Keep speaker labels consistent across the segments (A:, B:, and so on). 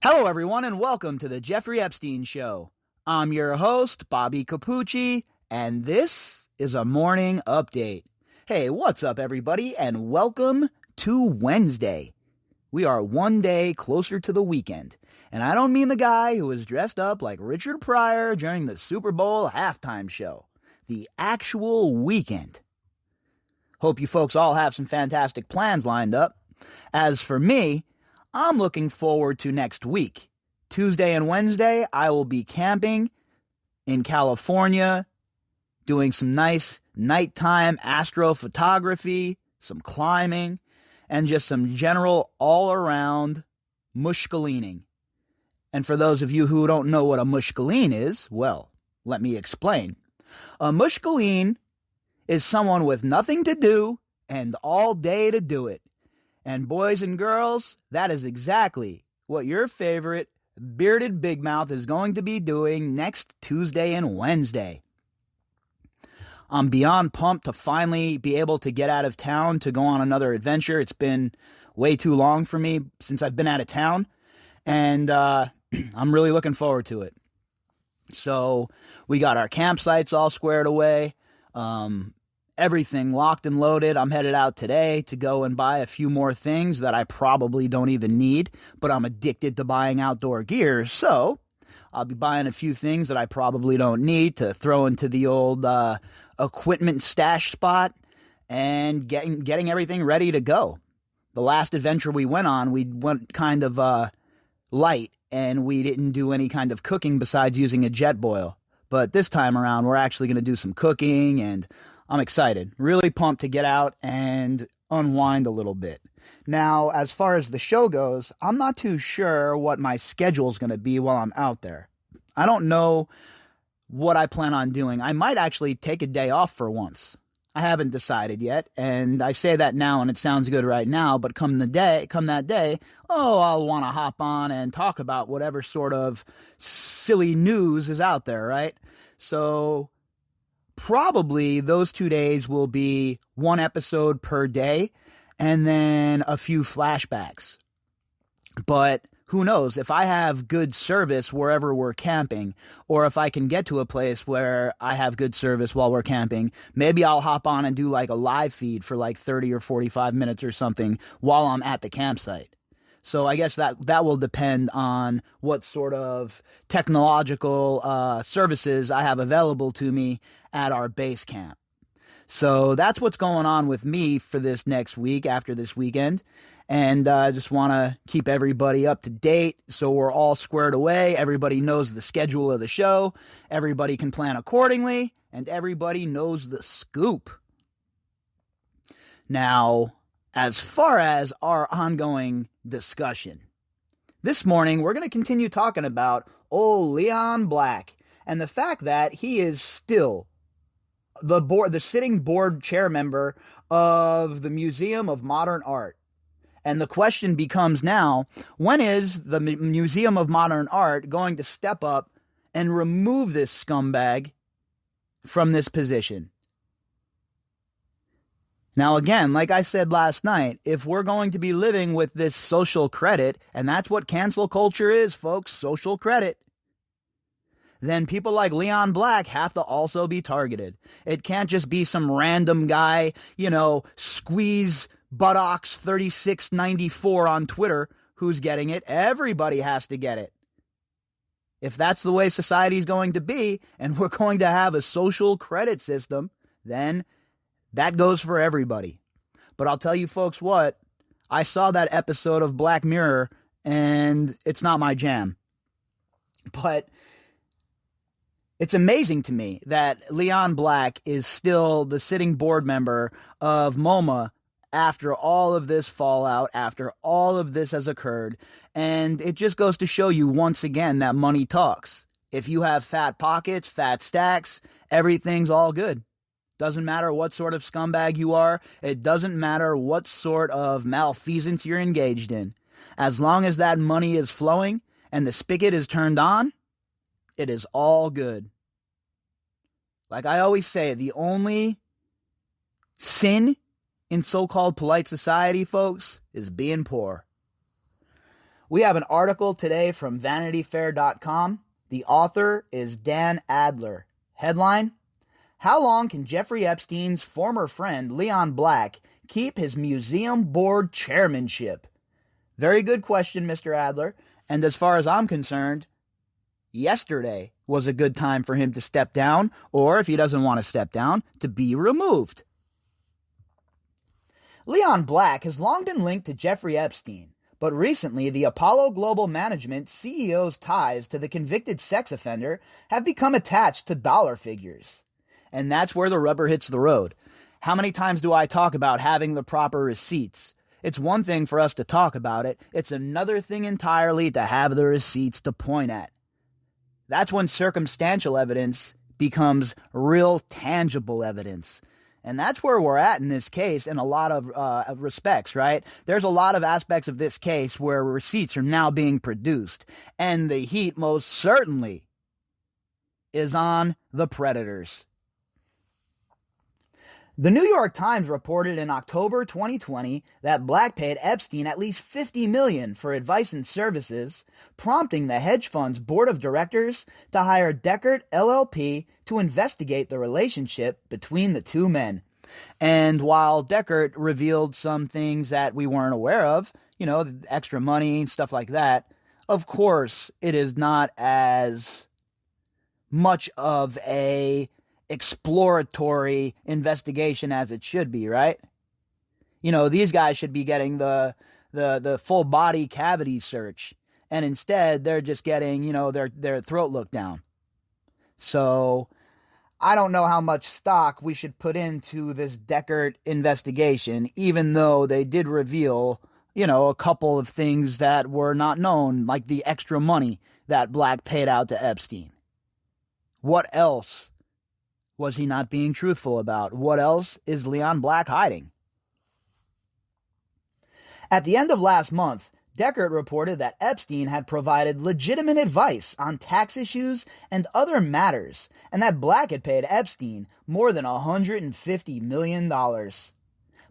A: Hello, everyone, and welcome to the Jeffrey Epstein Show. I'm your host, Bobbycapucci, and this is a morning update. Hey, what's up, everybody, and welcome to Wednesday. We are one day closer to the weekend, and I don't mean the guy who was dressed up like Richard Pryor during the Super Bowl halftime show. The actual weekend. Hope you folks all have some fantastic plans lined up. As for me, I'm looking forward to next week. Tuesday and Wednesday, I will be camping in California, doing some nice nighttime astrophotography, some climbing, and just some general all-around mushkaleening. And for those of you who don't know what a mushkaleen is, well, let me explain. A mushkaleen is someone with nothing to do and all day to do it. And boys and girls, that is exactly what your favorite bearded big mouth is going to be doing next Tuesday and Wednesday. I'm beyond pumped to finally be able to get out of town to go on another adventure. It's been way too long for me since I've been out of town, and I'm really looking forward to it. So we got our campsites all squared away. Everything locked and loaded. I'm headed out today to go and buy a few more things that I probably don't even need, but I'm addicted to buying outdoor gear, so I'll be buying a few things that I probably don't need to throw into the old equipment stash spot and getting everything ready to go. The last adventure we went kind of light, and we didn't do any kind of cooking besides using a jet boil. But this time around, we're actually going to do some cooking, and I'm excited. Really pumped to get out and unwind a little bit. Now, as far as the show goes, I'm not too sure what my schedule is going to be while I'm out there. I don't know what I plan on doing. I might actually take a day off for once. I haven't decided yet, and I say that now and it sounds good right now, but come that day, I'll want to hop on and talk about whatever sort of silly news is out there, right? So probably those 2 days will be one episode per day and then a few flashbacks. But who knows, if I have good service wherever we're camping, or if I can get to a place where I have good service while we're camping, maybe I'll hop on and do like a live feed for like 30 or 45 minutes or something while I'm at the campsite. So I guess that will depend on what sort of technological services I have available to me at our base camp. So that's what's going on with me for this next week after this weekend. And I just want to keep everybody up to date so we're all squared away. Everybody knows the schedule of the show. Everybody can plan accordingly. And everybody knows the scoop. Now, as far as our ongoing discussion, this morning we're going to continue talking about old Leon Black and the fact that he is still the sitting board chair member of the Museum of Modern Art. And the question becomes now, when is the Museum of Modern Art going to step up and remove this scumbag from this position? Now, again, like I said last night, if we're going to be living with this social credit, and that's what cancel culture is, folks, social credit, then people like Leon Black have to also be targeted. It can't just be some random guy, squeeze buttocks 3694 on Twitter who's getting it. Everybody has to get it. If that's the way society's going to be, and we're going to have a social credit system, then that goes for everybody. But I'll tell you folks what, I saw that episode of Black Mirror, and it's not my jam. But it's amazing to me that Leon Black is still the sitting board member of MoMA after all of this fallout, after all of this has occurred. And it just goes to show you once again that money talks. If you have fat pockets, fat stacks, everything's all good. Doesn't matter what sort of scumbag you are. It doesn't matter what sort of malfeasance you're engaged in. As long as that money is flowing and the spigot is turned on, it is all good. Like I always say, the only sin in so-called polite society, folks, is being poor. We have an article today from VanityFair.com. The author is Dan Adler. Headline: How long can Jeffrey Epstein's former friend Leon Black keep his museum board chairmanship? Very good question, Mr. Adler. And as far as I'm concerned, yesterday was a good time for him to step down, or if he doesn't want to step down, to be removed. Leon Black has long been linked to Jeffrey Epstein, but recently the Apollo Global Management CEO's ties to the convicted sex offender have become attached to dollar figures. And that's where the rubber hits the road. How many times do I talk about having the proper receipts? It's one thing for us to talk about it. It's another thing entirely to have the receipts to point at. That's when circumstantial evidence becomes real tangible evidence. And that's where we're at in this case in a lot of respects, right? There's a lot of aspects of this case where receipts are now being produced. And the heat most certainly is on the predators. The New York Times reported in October 2020 that Black paid Epstein at least $50 million for advice and services, prompting the hedge fund's board of directors to hire Deckard LLP to investigate the relationship between the two men. And while Deckard revealed some things that we weren't aware of, extra money, stuff like that, of course, it is not as much of a exploratory investigation as it should be, right? These guys should be getting the full body cavity search, and instead they're just getting, their throat looked down. So I don't know how much stock we should put into this Deckard investigation, even though they did reveal, a couple of things that were not known, like the extra money that Black paid out to Epstein. What else was he not being truthful about? What else is Leon Black hiding? At the end of last month, Deckard reported that Epstein had provided legitimate advice on tax issues and other matters, and that Black had paid Epstein more than $150 million.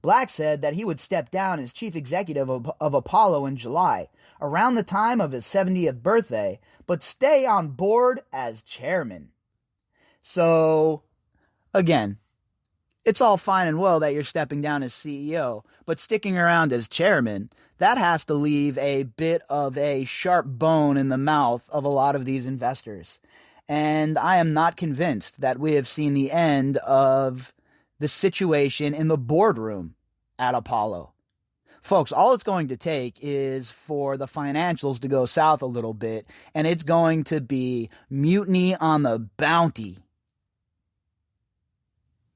A: Black said that he would step down as chief executive of Apollo in July, around the time of his 70th birthday, but stay on board as chairman. So, again, it's all fine and well that you're stepping down as CEO, but sticking around as chairman, that has to leave a bit of a sharp bone in the mouth of a lot of these investors. And I am not convinced that we have seen the end of the situation in the boardroom at Apollo. Folks, all it's going to take is for the financials to go south a little bit, and it's going to be mutiny on the bounty.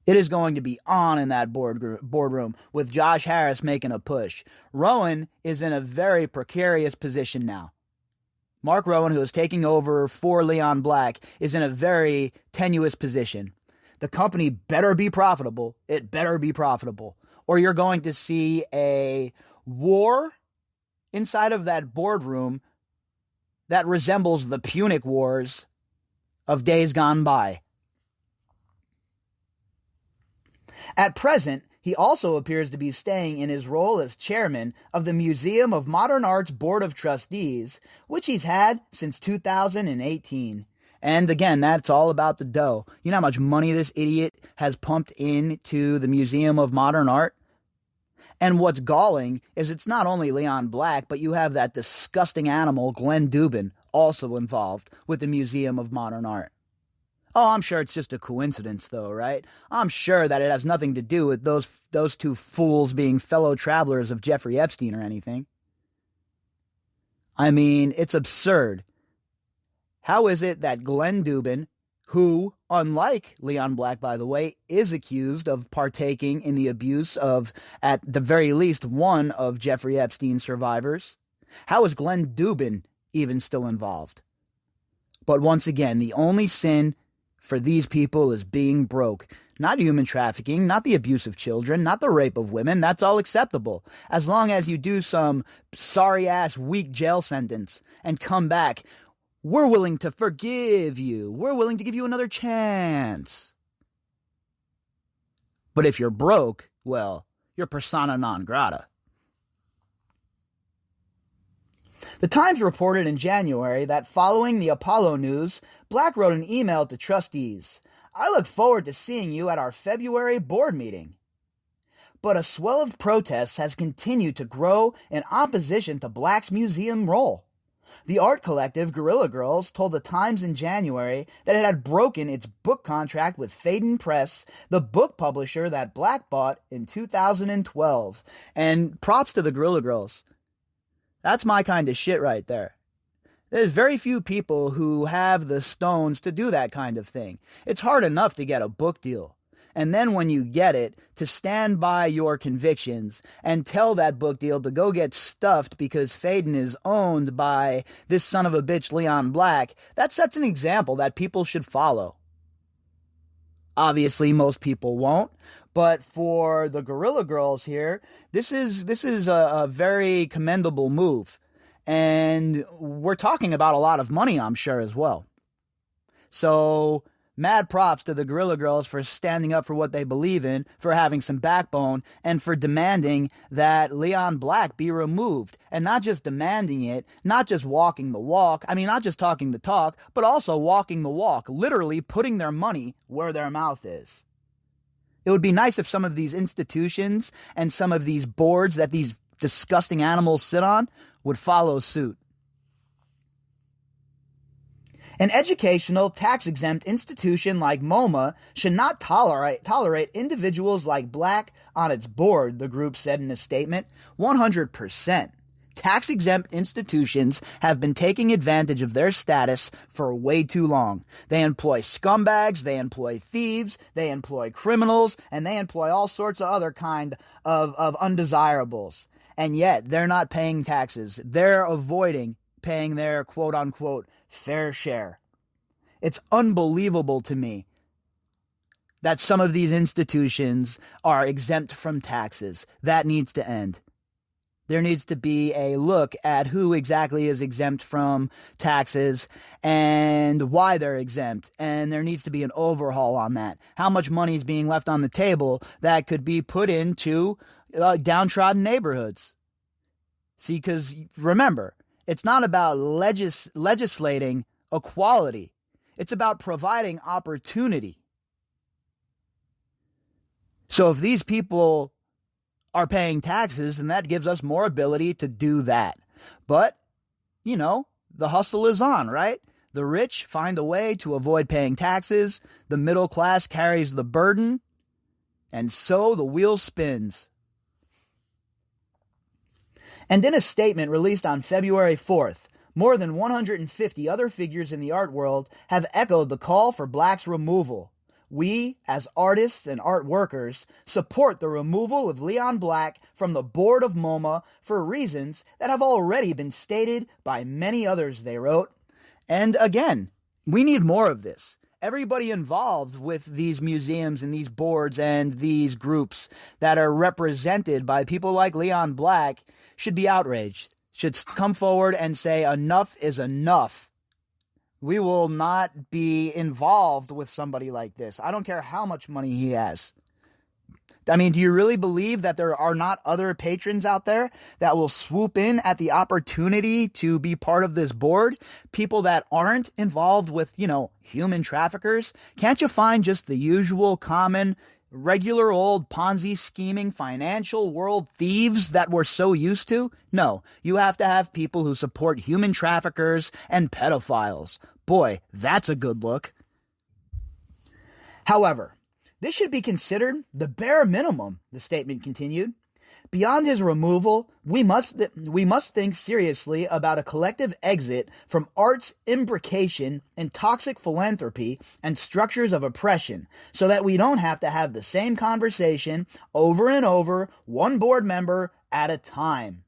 A: It is going to be on in that boardroom with Josh Harris making a push. Rowan is in a very precarious position now. Mark Rowan, who is taking over for Leon Black, is in a very tenuous position. The company better be profitable. It better be profitable. Or you're going to see a war inside of that boardroom that resembles the Punic Wars of days gone by. At present, he also appears to be staying in his role as chairman of the Museum of Modern Art's Board of Trustees, which he's had since 2018. And again, that's all about the dough. You know how much money this idiot has pumped into the Museum of Modern Art? And what's galling is it's not only Leon Black, but you have that disgusting animal, Glen Dubin, also involved with the Museum of Modern Art. Oh, I'm sure it's just a coincidence, though, right? I'm sure that it has nothing to do with those two fools being fellow travelers of Jeffrey Epstein or anything. I mean, it's absurd. How is it that Glen Dubin, who, unlike Leon Black, by the way, is accused of partaking in the abuse of, at the very least, one of Jeffrey Epstein's survivors, how is Glen Dubin even still involved? But once again, the only sin for these people is being broke. Not human trafficking, not the abuse of children, not the rape of women. That's all acceptable. As long as you do some sorry-ass weak jail sentence and come back, we're willing to forgive you. We're willing to give you another chance. But if you're broke, well, you're persona non grata. The Times reported in January that following the Apollo news, Black wrote an email to trustees. "I look forward to seeing you at our February board meeting." But a swell of protests has continued to grow in opposition to Black's museum role. The art collective Guerrilla Girls told the Times in January that it had broken its book contract with Phaidon Press, the book publisher that Black bought in 2012. And props to the Guerrilla Girls. That's my kind of shit right there. There's very few people who have the stones to do that kind of thing. It's hard enough to get a book deal. And then when you get it, to stand by your convictions and tell that book deal to go get stuffed because Phaidon is owned by this son of a bitch Leon Black, that sets an example that people should follow. Obviously, most people won't. But for the Guerrilla Girls here, this is a very commendable move. And we're talking about a lot of money, I'm sure, as well. So, mad props to the Guerrilla Girls for standing up for what they believe in, for having some backbone, and for demanding that Leon Black be removed. And not just demanding it, not just walking the walk, not just talking the talk, but also walking the walk, literally putting their money where their mouth is. It would be nice if some of these institutions and some of these boards that these disgusting animals sit on would follow suit. An educational, tax-exempt institution like MoMA should not tolerate individuals like Black on its board, the group said in a statement. 100%. Tax-exempt institutions have been taking advantage of their status for way too long. They employ scumbags, they employ thieves, they employ criminals, and they employ all sorts of other kind of undesirables. And yet, they're not paying taxes. They're avoiding paying their quote-unquote fair share. It's unbelievable to me that some of these institutions are exempt from taxes. That needs to end. There needs to be a look at who exactly is exempt from taxes and why they're exempt. And there needs to be an overhaul on that. How much money is being left on the table that could be put into downtrodden neighborhoods? See, because remember, it's not about legislating equality. It's about providing opportunity. So if these people are paying taxes, and that gives us more ability to do that. But, the hustle is on, right? The rich find a way to avoid paying taxes, the middle class carries the burden, and so the wheel spins. And in a statement released on February 4th, more than 150 other figures in the art world have echoed the call for Black's removal. We, as artists and art workers, support the removal of Leon Black from the board of MoMA for reasons that have already been stated by many others, they wrote. And again, we need more of this. Everybody involved with these museums and these boards and these groups that are represented by people like Leon Black should be outraged, should come forward and say enough is enough. We will not be involved with somebody like this. I don't care how much money he has. Do you really believe that there are not other patrons out there that will swoop in at the opportunity to be part of this board? People that aren't involved with, human traffickers? Can't you find just the usual, common, regular old Ponzi scheming financial world thieves that we're so used to? No, you have to have people who support human traffickers and pedophiles. Boy, that's a good look. However, this should be considered the bare minimum, the statement continued. Beyond his removal, we must think seriously about a collective exit from art's imbrication in toxic philanthropy and structures of oppression, so that we don't have to have the same conversation over and over, one board member at a time.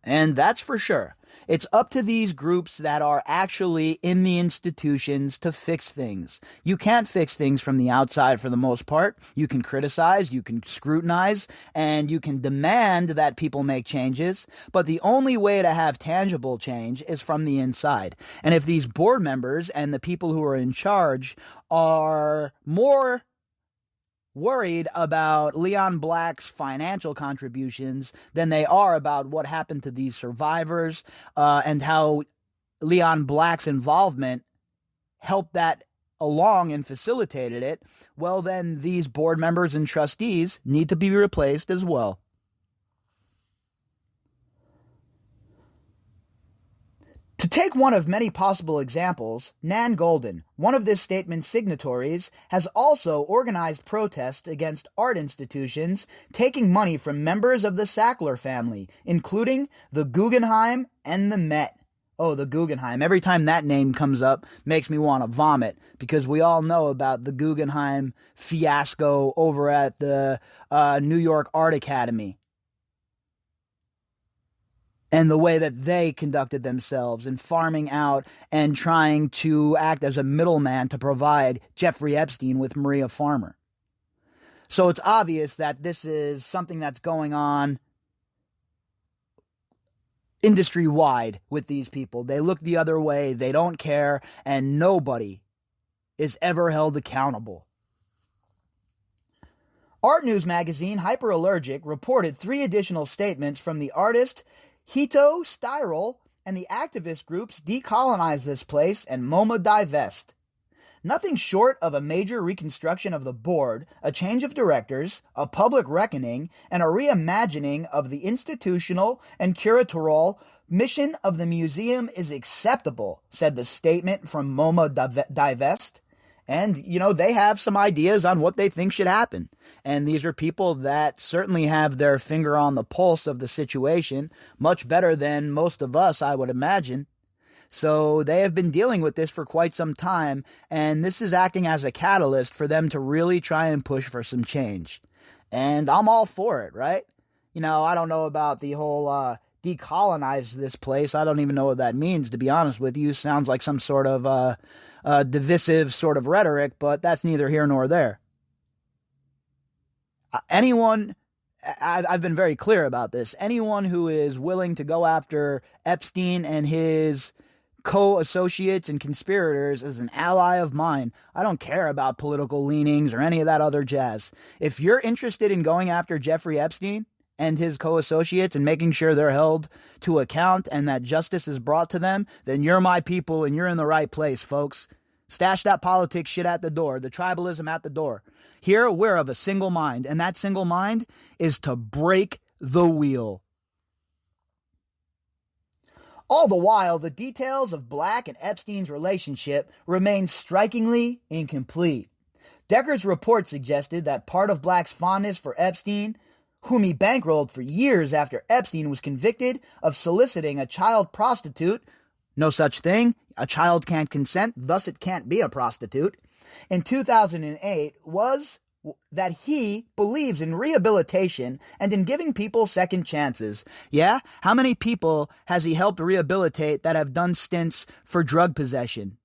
A: And that's for sure. It's up to these groups that are actually in the institutions to fix things. You can't fix things from the outside for the most part. You can criticize, you can scrutinize, and you can demand that people make changes. But the only way to have tangible change is from the inside. And if these board members and the people who are in charge are more worried about Leon Black's financial contributions than they are about what happened to these survivors and how Leon Black's involvement helped that along and facilitated it, well, then these board members and trustees need to be replaced as well. To take one of many possible examples, Nan Goldin, one of this statement's signatories, has also organized protests against art institutions taking money from members of the Sackler family, including the Guggenheim and the Met. Oh, the Guggenheim. Every time that name comes up, makes me want to vomit, because we all know about the Guggenheim fiasco over at the New York Art Academy, and the way that they conducted themselves in farming out and trying to act as a middleman to provide Jeffrey Epstein with Maria Farmer. So it's obvious that this is something that's going on industry-wide with these people. They look the other way, they don't care, and nobody is ever held accountable. Art News magazine Hyperallergic reported 3 additional statements from the artist Hito Styrol and the activist groups Decolonize This Place and MoMa Divest. Nothing short of a major reconstruction of the board, a change of directors, a public reckoning, and a reimagining of the institutional and curatorial mission of the museum is acceptable, said the statement from MoMa Divest. And, they have some ideas on what they think should happen. And these are people that certainly have their finger on the pulse of the situation, much better than most of us, I would imagine. So they have been dealing with this for quite some time, and this is acting as a catalyst for them to really try and push for some change. And I'm all for it, right? I don't know about the whole decolonize this place. I don't even know what that means, to be honest with you. Sounds like some sort of divisive sort of rhetoric, but that's neither here nor there. I've been very clear about this. Anyone who is willing to go after Epstein and his co-associates and conspirators is an ally of mine. I don't care about political leanings or any of that other jazz. If you're interested in going after Jeffrey Epstein and his co-associates and making sure they're held to account and that justice is brought to them, then you're my people and you're in the right place, folks. Stash that politics shit at the door, the tribalism at the door. Here, we're of a single mind, and that single mind is to break the wheel. All the while, the details of Black and Epstein's relationship remain strikingly incomplete. Deckard's report suggested that part of Black's fondness for Epstein, whom he bankrolled for years after Epstein was convicted of soliciting a child prostitute, no such thing, a child can't consent, thus it can't be a prostitute, in 2008 was that he believes in rehabilitation and in giving people second chances. Yeah? How many people has he helped rehabilitate that have done stints for drug possession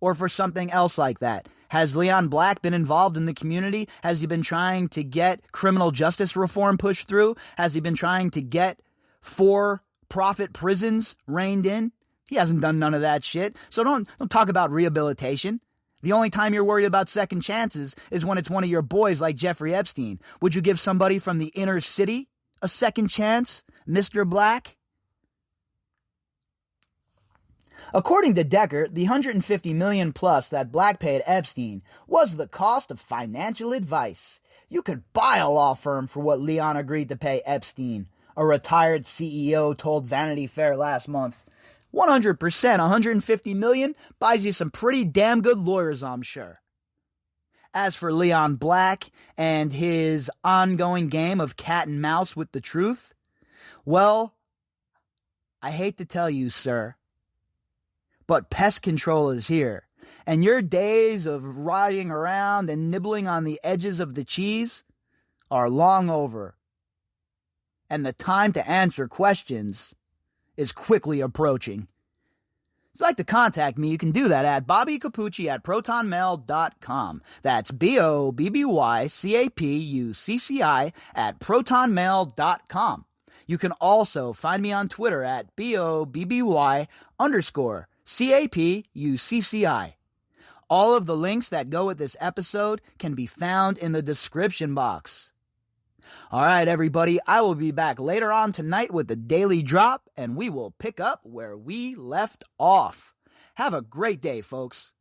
A: or for something else like that? Has Leon Black been involved in the community? Has he been trying to get criminal justice reform pushed through? Has he been trying to get for-profit prisons reined in? He hasn't done none of that shit. So don't talk about rehabilitation. The only time you're worried about second chances is when it's one of your boys like Jeffrey Epstein. Would you give somebody from the inner city a second chance, Mr. Black? According to Deckard, the $150 million plus that Black paid Epstein was the cost of financial advice. You could buy a law firm for what Leon agreed to pay Epstein, a retired CEO told Vanity Fair last month. 100%, $150 million buys you some pretty damn good lawyers, I'm sure. As for Leon Black and his ongoing game of cat and mouse with the truth, well, I hate to tell you, sir, but pest control is here, and your days of riding around and nibbling on the edges of the cheese are long over, and the time to answer questions is quickly approaching. If you'd like to contact me, you can do that at bobbycapucci@protonmail.com. That's BOBBYCAPUCCI at protonmail.com. You can also find me on Twitter at BOBBY_CAPUCCI. All of the links that go with this episode can be found in the description box. All right, everybody, I will be back later on tonight with the Daily Drop, and we will pick up where we left off. Have a great day, folks.